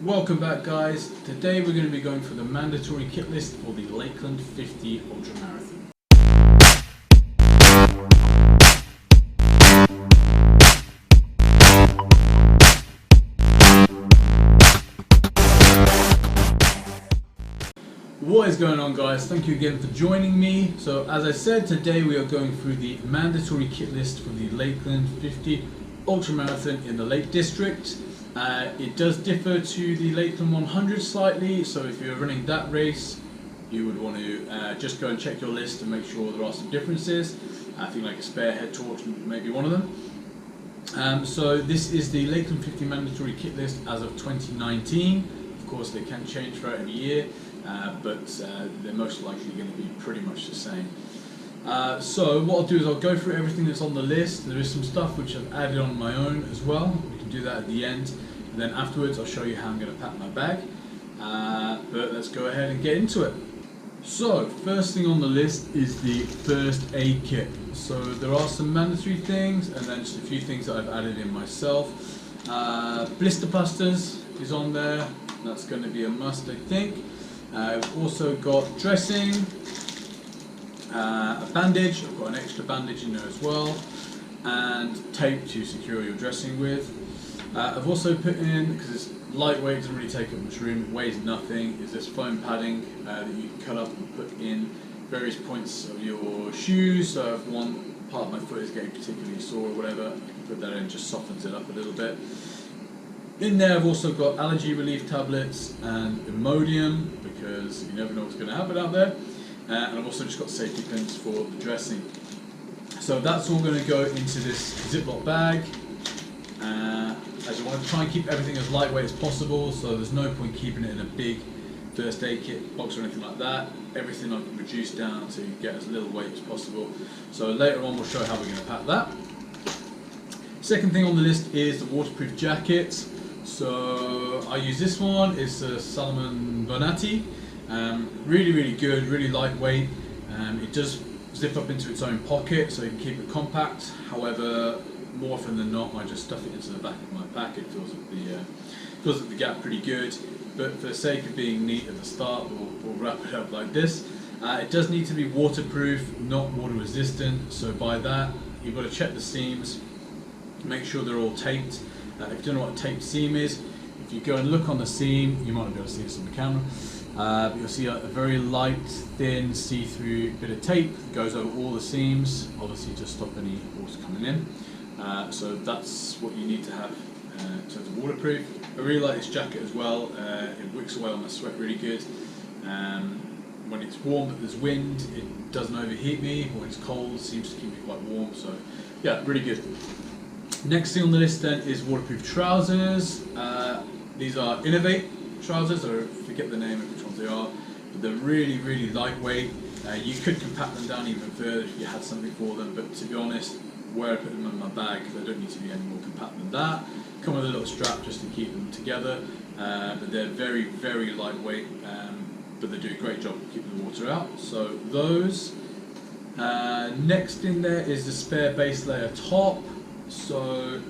Welcome back, guys. Today we're going to be going for the mandatory kit list for the Lakeland 50 Ultramarathon. What is going on, guys? Thank you again for joining me. So as I said, today we are going through the mandatory kit list for the Lakeland 50 Ultramarathon in the Lake District. It does differ to the Lakeland 100 slightly, so if you're running that race, you would want to just go and check your list and make sure there are some differences. I think like a spare head torch may be one of them. So this is the Lakeland 50 mandatory kit list as of 2019. Of course, they can change throughout every year, but they're most likely going to be pretty much the same. So what I'll do is I'll go through everything that's on the list. There is some stuff which I've added on my own as well. We can do that at the end. And then afterwards I'll show you how I'm going to pack my bag. But let's go ahead and get into it. So first thing on the list is the first aid kit. So there are some mandatory things and then just a few things that I've added in myself. Blister plasters is on there. That's going to be a must, I think. I've also got dressing. A bandage, I've got an extra bandage in there as well, and tape to secure your dressing with. I've also put in, because it's lightweight, it doesn't really take up much room, it weighs nothing, is this foam padding that you can cut up and put in various points of your shoes. So if one part of my foot is getting particularly sore or whatever, I can put that in, just softens it up a little bit. In there I've also got allergy relief tablets and Imodium, because you never know what's going to happen out there. And I've also just got safety pins for the dressing. So that's all going to go into this Ziploc bag. As I want to try and keep everything as lightweight as possible, so there's no point keeping it in a big first aid kit box or anything like that. Everything I've reduced down to get as little weight as possible. So later on we'll show how we're going to pack that. Second thing on the list is the waterproof jacket. So I use this one, it's a Salomon Bonatti. Really good, really lightweight. It does zip up into its own pocket, so you can keep it compact. However, more often than not, I just stuff it into the back of my pack. It fills up the gap pretty good. But for the sake of being neat at the start, we'll wrap it up like this. It does need to be waterproof, not water resistant. So by that, you've got to check the seams, make sure they're all taped. If you don't know what a taped seam is, if you go and look on the seam, you might not be able to see this on the camera. But you'll see a very light, thin, see-through bit of tape that goes over all the seams, obviously to stop any water coming in. So that's what you need to have in terms of waterproof. I really like this jacket as well. It wicks away on my sweat really good. When it's warm but there's wind, it doesn't overheat me. When it's cold, it seems to keep me quite warm. So yeah, really good. Next thing on the list then is waterproof trousers. These are Innovate trousers, I forget the name of which ones they are, but they're really lightweight. You could compact them down even further if you had something for them, but to be honest, where I put them in my bag, they don't need to be any more compact than that. Come with a little strap just to keep them together, but they're very lightweight, but they do a great job of keeping the water out. So those. Next in there is the spare base layer top. So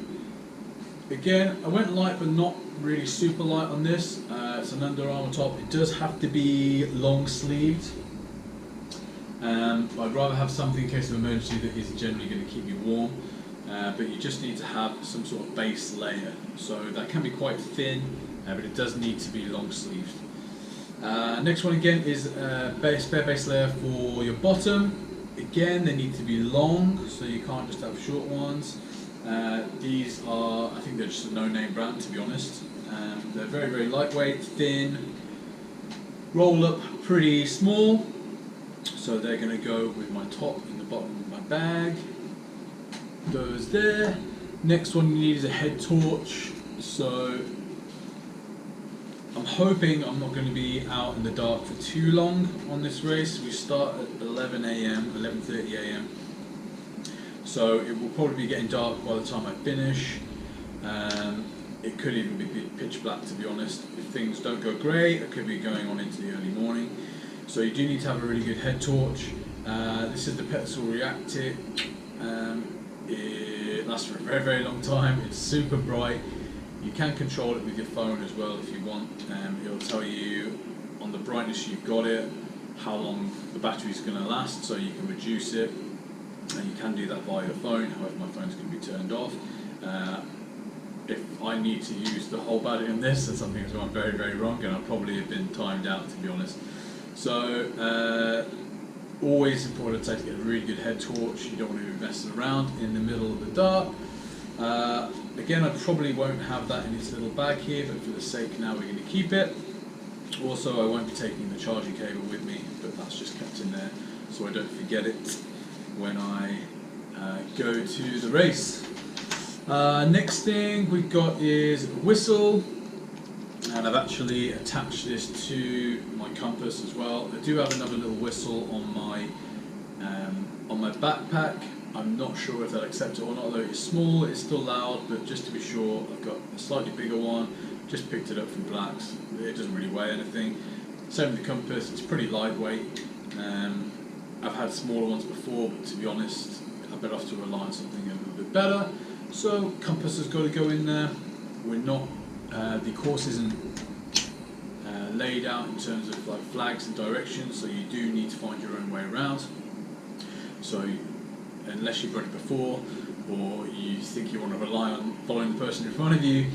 again, I went light but not really super light on this. It's an Under Armour top. It does have to be long sleeved. I'd rather have something in case of emergency that is generally going to keep you warm. But you just need to have some sort of base layer. So that can be quite thin, but it does need to be long sleeved. Next one again is spare base layer for your bottom. Again, they need to be long, so you can't just have short ones. These are, I think they're just a no-name brand, to be honest. They're very lightweight, thin, roll up pretty small. So they're going to go with my top in the bottom of my bag. Those there. Next one you need is a head torch. So I'm hoping I'm not going to be out in the dark for too long on this race. We start at 11 AM, 11:30 AM. So it will probably be getting dark by the time I finish. It could even be pitch black, to be honest. If things don't go great, it could be going on into the early morning. So you do need to have a really good head torch. This is the Petzl Reactic. It lasts for a very long time. It's super bright. You can control it with your phone as well if you want. It'll tell you on the brightness you've got it, how long the battery's going to last, so you can reduce it, and you can do that via your phone. However, my phone's going to be turned off. If I need to use the whole battery on this, then something's gone very, very wrong, and I'll probably have been timed out, to be honest. So always important to get a really good head torch. You don't want to be messing around in the middle of the dark. Again, I probably won't have that in this little bag here, but for the sake now we're going to keep it. Also, I won't be taking the charging cable with me, but that's just kept in there so I don't forget it when I go to the race. Next thing we've got is a whistle, and I've actually attached this to my compass as well. I do have another little whistle on my backpack. I'm not sure if they'll accept it or not, although it's small, it's still loud, but just to be sure, I've got a slightly bigger one. Just picked it up from Blacks. It doesn't really weigh anything. Same with the compass, it's pretty lightweight. I've had smaller ones before, but to be honest, I'm better off to rely on something a little bit better. So compass has got to go in there. We're not, the course isn't laid out in terms of like flags and directions, so you do need to find your own way around. So unless you've run it before, or you think you want to rely on following the person in front of you,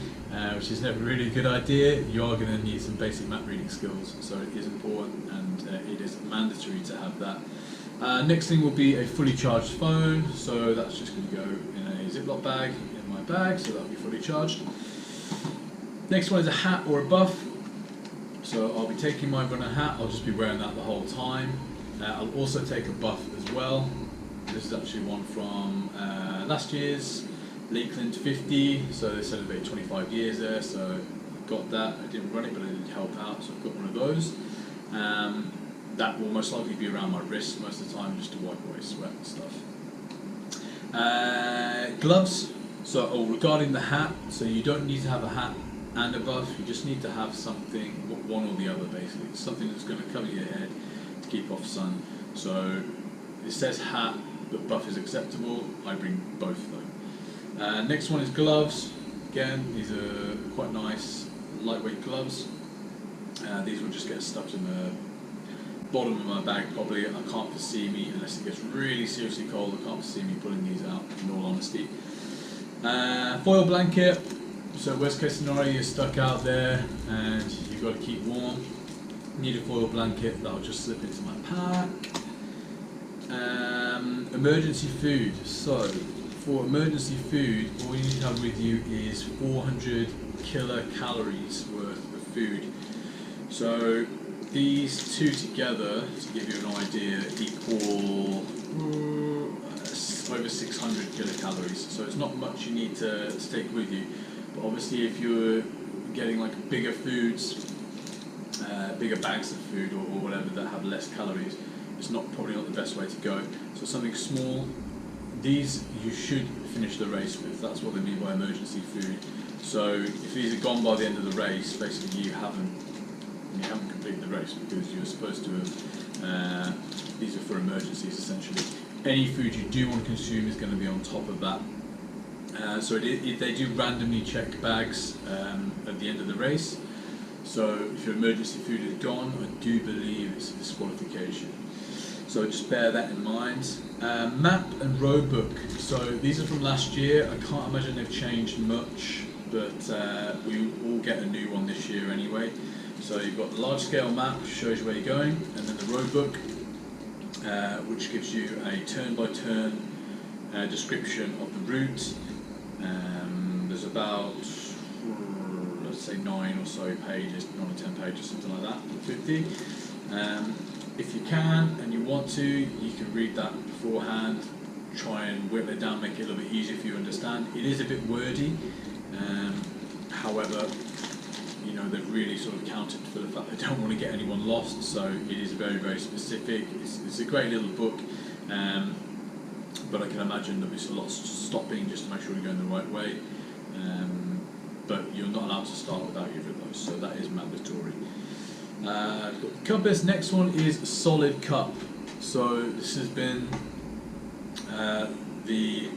which is never really a good idea, you are going to need some basic map reading skills. So it is important, and it is mandatory to have that. Next thing will be a fully charged phone, so that's just going to go in a Ziploc bag in my bag, so that'll be fully charged. Next one is a hat or a buff. So I'll be taking my runner hat, I'll just be wearing that the whole time. I'll also take a buff as well. This is actually one from last year's Lakeland 50, so they celebrated 25 years there, so I got that. I didn't run it, but I did help out, so I've got one of those. That will most likely be around my wrist most of the time, just to wipe away sweat and stuff. Gloves. So regarding the hat, so you don't need to have a hat and a buff, you just need to have something, one or the other basically, something that's going to cover your head to keep off sun. So it says hat, but buff is acceptable. I bring both though. Next one is gloves. Again, these are quite nice, lightweight gloves. These will just get stuck in the bottom of my bag probably. I can't foresee me, unless it gets really seriously cold, I can't foresee me pulling these out, in all honesty. Foil blanket. So worst case scenario, you're stuck out there and you've got to keep warm. Need a foil blanket, that'll just slip into my pack. Emergency food. So for emergency food, all you need to have with you is 400 kilocalories worth of food. So these two together, to give you an idea, equal over 600 kilocalories. So it's not much you need to take with you. But obviously if you're getting like bigger foods, bigger bags of food or whatever that have less calories, it's probably not the best way to go. So something small, these you should finish the race with. That's what they mean by emergency food. So if these are gone by the end of the race, basically you haven't completed the race, because you're supposed to have, these are for emergencies essentially. Any food you do want to consume is going to be on top of that. So they do randomly check bags at the end of the race. So if your emergency food is gone, I do believe it's a disqualification. So just bear that in mind. Map and road book. So these are from last year. I can't imagine they've changed much, but we will get a new one this year anyway. So you've got the large scale map, which shows you where you're going, and then the road book, which gives you a turn-by-turn description of the route. There's about, let's say 9 or so pages, 9 or 10 pages, something like that, 50. If you can and you want to, you can read that beforehand, try and whip it down, make it a little bit easier for you to understand. It is a bit wordy, however, you know, they've really sort of accounted for the fact they don't want to get anyone lost, so it is very, very specific. It's a great little book, but I can imagine there'll be a lot of stopping just to make sure you're going the right way. But you're not allowed to start without either of those, so that is mandatory. Got the compass. Next one is solid cup. So this has been the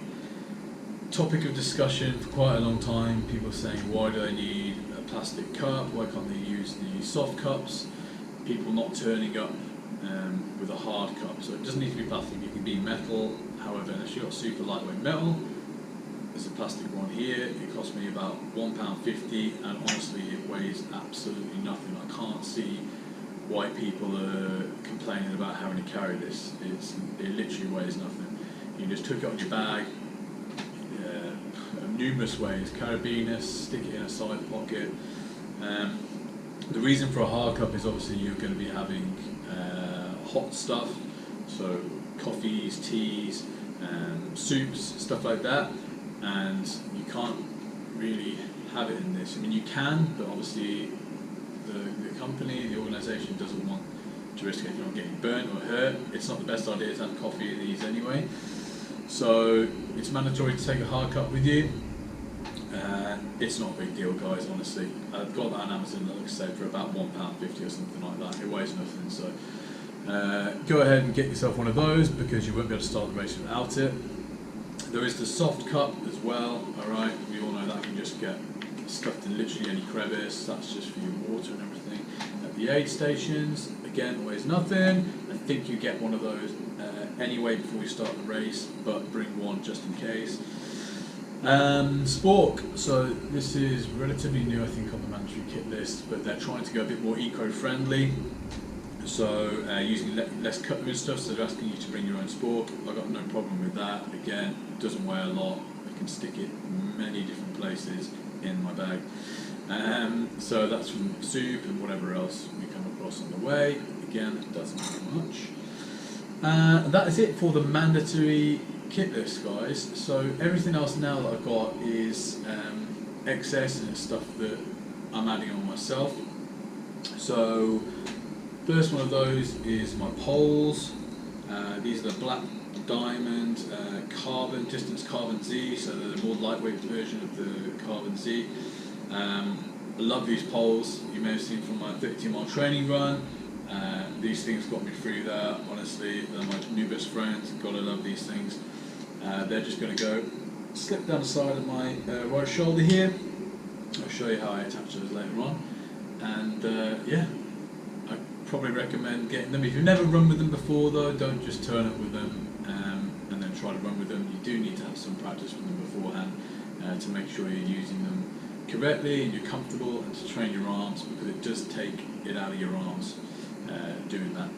topic of discussion for quite a long time. People saying, why do they need a plastic cup? Why can't they use the soft cups? People not turning up with a hard cup. So it doesn't need to be plastic, it can be metal. However, unless you've got super lightweight metal, there's a plastic one here. It cost me about £1.50 and honestly it weighs absolutely nothing. I can't see why people are complaining about having to carry this. It literally weighs nothing. You can just tuck it on your bag, numerous ways, carabiners, stick it in a side pocket. The reason for a hard cup is obviously you're going to be having hot stuff, so coffees, teas, soups, stuff like that, and you can't really have it in this. I mean, you can, but obviously the company, the organisation doesn't want to risk it, getting burnt or hurt. It's not the best idea to have coffee in these anyway. So it's mandatory to take a hard cup with you. It's not a big deal, guys, honestly. I've got that on Amazon, like I said, for about £1.50 or something like that. It weighs nothing, so go ahead and get yourself one of those because you won't be able to start the race without it. There is the soft cup as well, alright, we all know that can just get stuffed in literally any crevice. That's just for your water and everything. At the aid stations, again, weighs nothing. I think you get one of those anyway before you start the race, but bring one just in case. Spork, so this is relatively new, I think, on the mandatory kit list, but they're trying to go a bit more eco-friendly, so using less cutlery and stuff, so they're asking you to bring your own spork. I've got no problem with that. Again, it doesn't weigh a lot, I can stick it in many different places in my bag. So that's from soup and whatever else we come across on the way. Again, it doesn't matter much. That is it for the mandatory kit list, guys. So everything else now that I've got is excess and stuff that I'm adding on myself. So first one of those is my poles. These are the black diamond distance carbon Z, so they're the more lightweight version of the carbon Z. I love these poles. You may have seen from my 32-mile training run. These things got me through that. Honestly, they're my new best friends. Gotta love these things. They're just going to go slip down the side of my right shoulder here. I'll show you how I attach those later on. And yeah, I probably recommend getting them. If you've never run with them before though, don't just turn up with them and then try to run with them. You do need to have some practice with them beforehand to make sure you're using them correctly and you're comfortable, and to train your arms, because it does take it out of your arms doing that.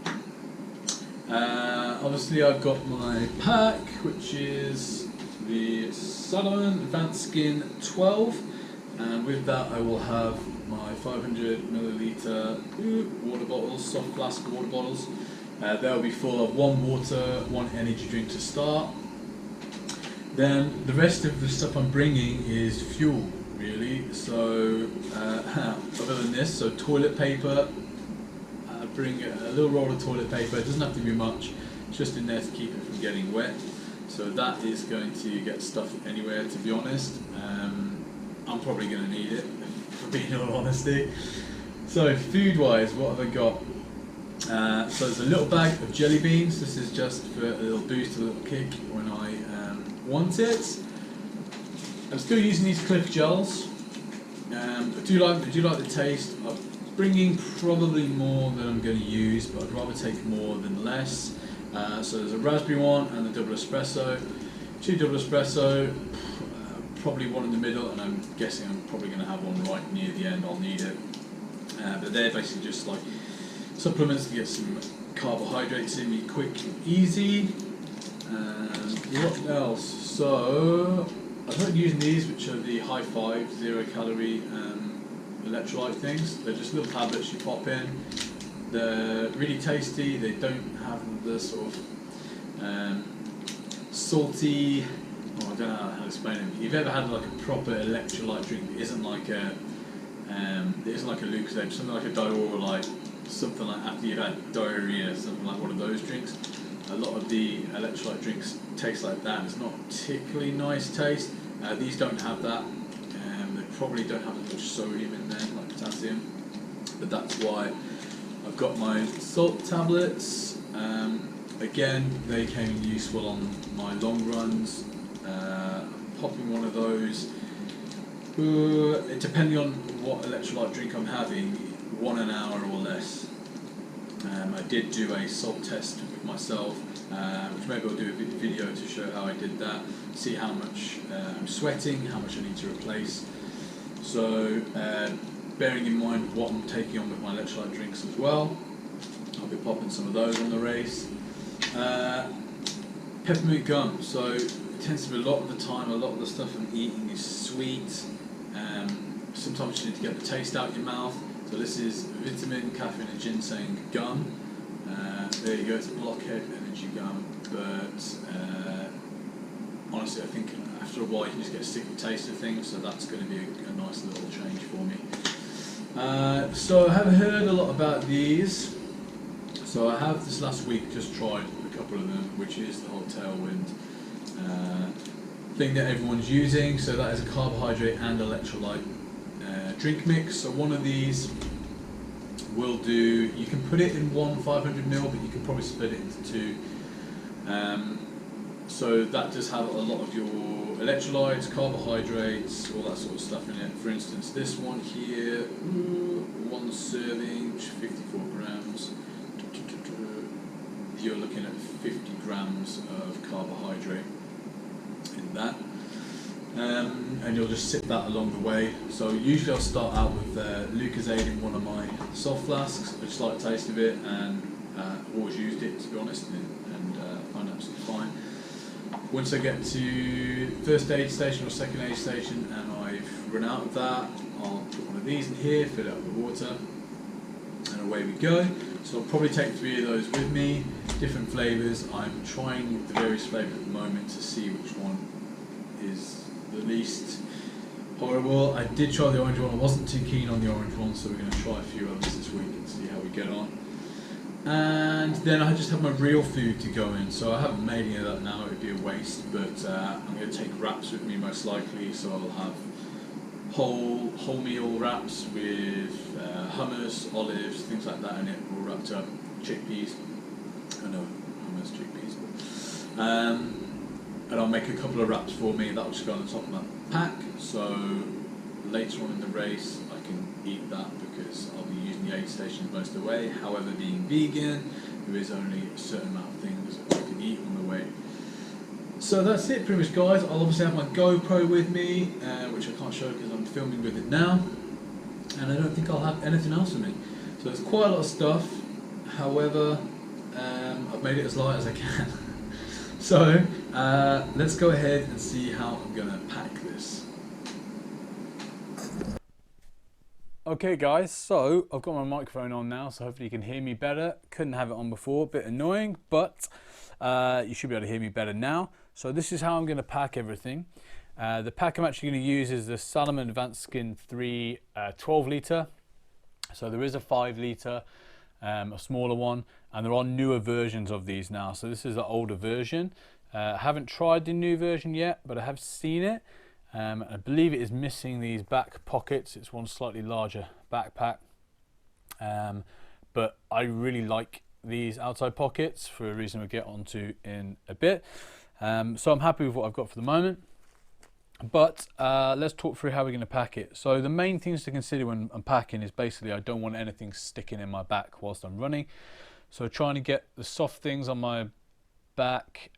Obviously I've got my pack, which is the Salomon Advanced Skin 12, and with that I will have my 500ml water bottles, soft flask water bottles. They'll be full of one water, one energy drink to start. Then the rest of the stuff I'm bringing is fuel, really. So other than this, so toilet paper. Bring a little roll of toilet paper. It doesn't have to be much, it's just in there to keep it from getting wet. So that is going to get stuffed anywhere, to be honest. I'm probably going to need it, for being all honesty. So food wise, what have I got? So there's a little bag of jelly beans. This is just for a little boost, a little kick when I want it. I'm still using these Cliff gels. I do like the taste. I'm bringing probably more than I'm going to use, but I'd rather take more than less. So there's a raspberry one and a double espresso. 2 double espresso, probably one in the middle, and I'm guessing I'm probably going to have one right near the end. I'll need it. But they're basically just like supplements to get some carbohydrates in me quick and easy. What else? So I started using these, which are the High Five 0 calorie electrolyte things. They're just little tablets you pop in. They're really tasty. They don't have the sort of salty. Oh, I don't know how to explain it. If you've ever had like a proper electrolyte drink that isn't like a Lucozade, something like a Diorolite, something like after you've had diarrhea, something like one of those drinks. A lot of the electrolyte drinks taste like that. It's not particularly nice taste. These don't have that. They probably don't have as much sodium in there, like potassium. But that's why I've got my salt tablets. Again, they came useful on my long runs. popping one of those, depending on what electrolyte drink I'm having, 1 hour or less. I did do a salt test with myself, which maybe I'll do a video to show how I did that, see how much I'm sweating, how much I need to replace. So bearing in mind what I'm taking on with my electrolyte drinks as well, I'll be popping some of those on the race. Peppermint gum, so it tends to be a lot of the time, a lot of the stuff I'm eating is sweet. Sometimes you need to get the taste out your mouth. So this is vitamin, caffeine and ginseng gum. There you go, it's Blockhead Energy Gum, but honestly I think after a while you can just get a sticky taste of things, so that's going to be a nice little change for me. So I have heard a lot about these. So I have this last week just tried a couple of them, which is the whole Tailwind thing that everyone's using. So that is a carbohydrate and electrolyte drink mix. So one of these will do, you can put it in one 500ml, but you can probably split it into two. So that does have a lot of your electrolytes, carbohydrates, all that sort of stuff in it. For instance, this one here, one serving, which is 54 grams. You're looking at 50 grams of carbohydrate in that. And you'll just sip that along the way. So usually I'll start out with Lucozade in one of my soft flasks. I just like the taste of it, and I've always used it, to be honest, and find it absolutely fine. Once I get to first aid station or second aid station and I've run out of that, I'll put one of these in here, fill it up with water, and away we go. So I'll probably take 3 of those with me, different flavours. I'm trying the various flavours at the moment to see which one is the least horrible. I did try the orange one, I wasn't too keen on the orange one, so we're going to try a few others this week and see how we get on. And then I just have my real food to go in, so I haven't made any of that now, it would be a waste, but I'm going to take wraps with me most likely, so I'll have whole meal wraps with hummus, olives, things like that in it, all wrapped up, chickpeas, I know hummus, chickpeas, and I'll make a couple of wraps for me, that'll just go on the top of my pack, so later on in the race I can eat that because I'll be using the aid stations most of the way. However, being vegan, there is only a certain amount of things that I can eat on the way. So that's it pretty much, guys. I'll obviously have my GoPro with me, which I can't show because I'm filming with it now, and I don't think I'll have anything else with me. So there's quite a lot of stuff, however I've made it as light as I can. So let's go ahead and see how I'm going to pack this. Okay guys, so I've got my microphone on now, so hopefully you can hear me better. Couldn't have it on before, a bit annoying, but you should be able to hear me better now. So this is how I'm going to pack everything. The pack I'm actually going to use is the Salomon Advanced Skin 3 12 litre. So there is a 5 litre, a smaller one, and there are newer versions of these now. So this is the older version. I haven't tried the new version yet, but I have seen it. I believe it is missing these back pockets. It's one slightly larger backpack, but I really like these outside pockets for a reason we'll get onto in a bit. So I'm happy with what I've got for the moment, but let's talk through how we're going to pack it. So the main things to consider when I'm packing is basically I don't want anything sticking in my back whilst I'm running. So trying to get the soft things on my back,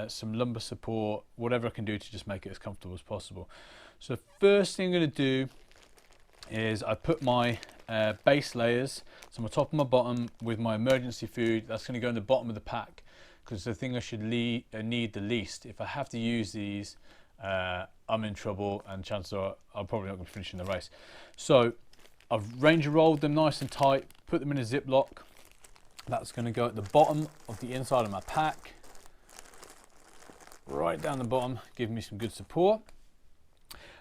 some lumbar support, whatever I can do to just make it as comfortable as possible. So first thing I'm going to do is I put my base layers, so my top and my bottom, with my emergency food. That's going to go in the bottom of the pack because the thing I should need the least. If I have to use these, I'm in trouble, and chances are I'm probably not going to finish in the race. So I've Ranger rolled them nice and tight, put them in a Ziploc. That's going to go at the bottom of the inside of my pack, right down the bottom, giving me some good support.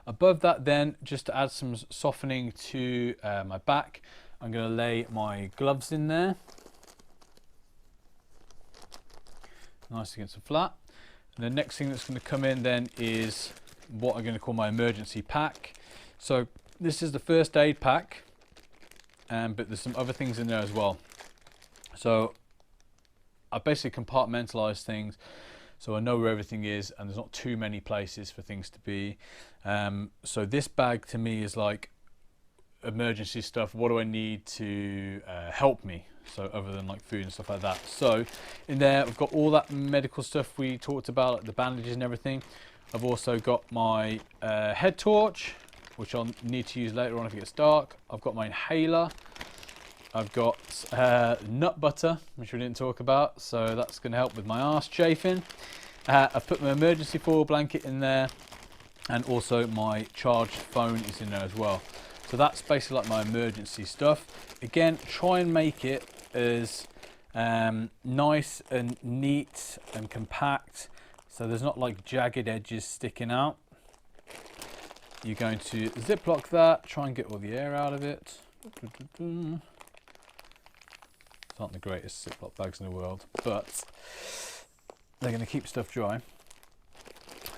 Above that then, just to add some softening to my back, I'm going to lay my gloves in there, nice against the flat. And the next thing that's going to come in then is what I'm going to call my emergency pack. So this is the first aid pack, but there's some other things in there as well. So I basically compartmentalize things. so I know where everything is and there's not too many places for things to be. So this bag to me is like emergency stuff. What do I need to help me? So other than like food and stuff like that. So in there I've got all that medical stuff we talked about, like the bandages and everything. I've also got my head torch, which I'll need to use later on if it gets dark. I've got my inhaler. I've got nut butter, which we didn't talk about, so that's going to help with my arse chafing. I've put my emergency foil blanket in there, and also my charged phone is in there as well. So that's basically like my emergency stuff. Again, try and make it as nice and neat and compact, so there's not like jagged edges sticking out. You're going to ziplock that, try and get all the air out of it. It's not the greatest ziplock bags in the world, but they're going to keep stuff dry.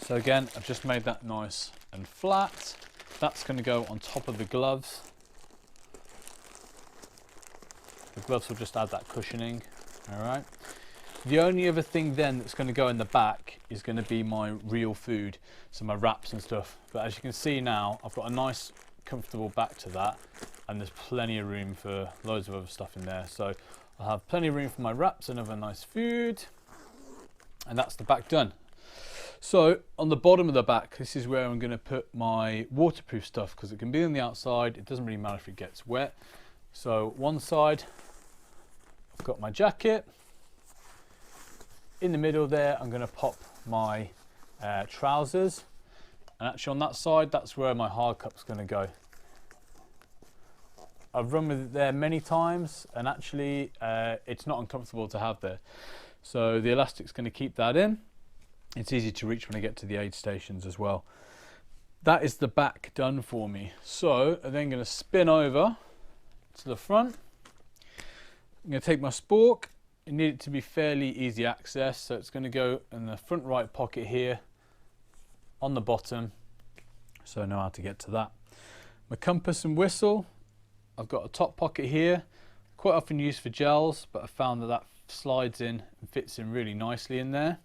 So again, I've just made that nice and flat. That's going to go on top of the gloves. The gloves will just add that cushioning. All right. The only other thing then that's going to go in the back is going to be my real food, so my wraps and stuff. But as you can see now, I've got a nice comfortable back to that, and there's plenty of room for loads of other stuff in there. So I'll have plenty of room for my wraps and other nice food, and that's the back done. So on the bottom of the back, this is where I'm going to put my waterproof stuff, because it can be on the outside. It doesn't really matter if it gets wet. So one side, I've got my jacket. In the middle there, I'm going to pop my trousers, and actually on that side, that's where my hard cup's going to go. I've run with it there many times, and actually it's not uncomfortable to have there. So the elastic's going to keep that in. It's easy to reach when I get to the aid stations as well. That is the back done for me. So I'm then going to spin over to the front. I'm going to take my spork. You need it to be fairly easy access, so it's going to go in the front right pocket here on the bottom, so I know how to get to that. My compass and whistle, I've got a top pocket here, quite often used for gels, but I found that that slides in and fits in really nicely in there.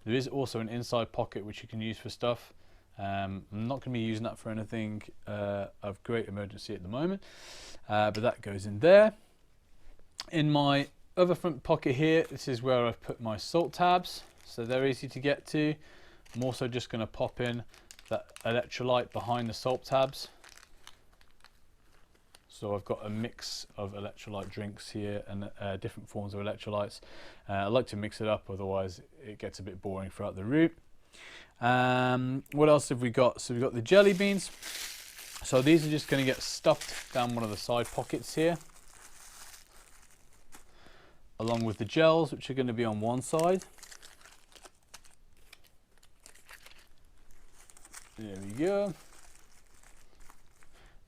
There is also an inside pocket which you can use for stuff. I'm not going to be using that for anything of great emergency at the moment, but that goes in there. In my other front pocket here, this is where I've put my salt tabs, so they're easy to get to. I'm also just going to pop in that electrolyte behind the salt tabs. So I've got a mix of electrolyte drinks here and different forms of electrolytes. I like to mix it up, otherwise it gets a bit boring throughout the route. What else have we got? So we've got the jelly beans. So these are just going to get stuffed down one of the side pockets here, along with the gels, which are going to be on one side. There we go.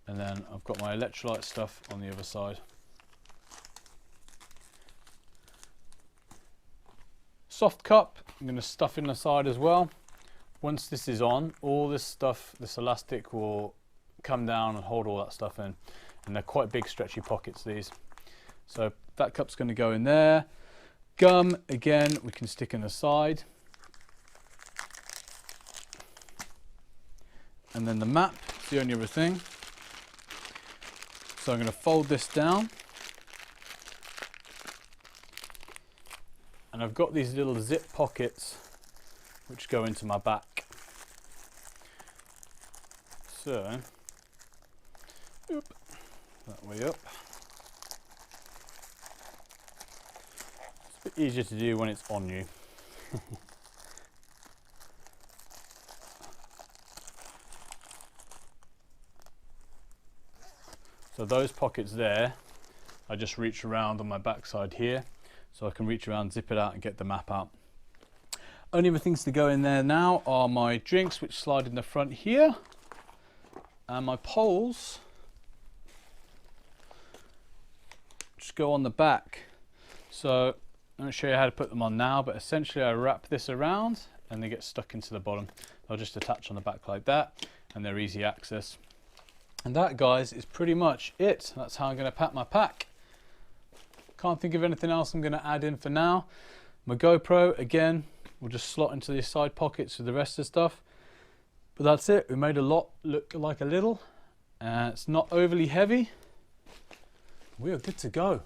And then I've got my electrolyte stuff on the other side. Soft cup, I'm going to stuff in the side as well. Once this is on, all this stuff, this elastic will come down and hold all that stuff in. And they're quite big stretchy pockets, these. So that cup's going to go in there. Gum, again, we can stick in the side. And then the map is the only other thing. So I'm going to fold this down. And I've got these little zip pockets which go into my back. So, that way up. It's a bit easier to do when it's on you. So those pockets there, I just reach around on my backside here, so I can reach around, zip it out and get the map out. Only other things to go in there now are my drinks, which slide in the front here, and my poles, which go on the back. So I'm going to show you how to put them on now, but essentially I wrap this around and they get stuck into the bottom. They'll just attach on the back like that, and they're easy access. And that, guys, is pretty much it. That's how I'm going to pack my pack. Can't think of anything else I'm going to add in for now. My GoPro, again, will just slot into these side pockets with the rest of the stuff. But that's it. We made a lot look like a little. It's not overly heavy. We are good to go.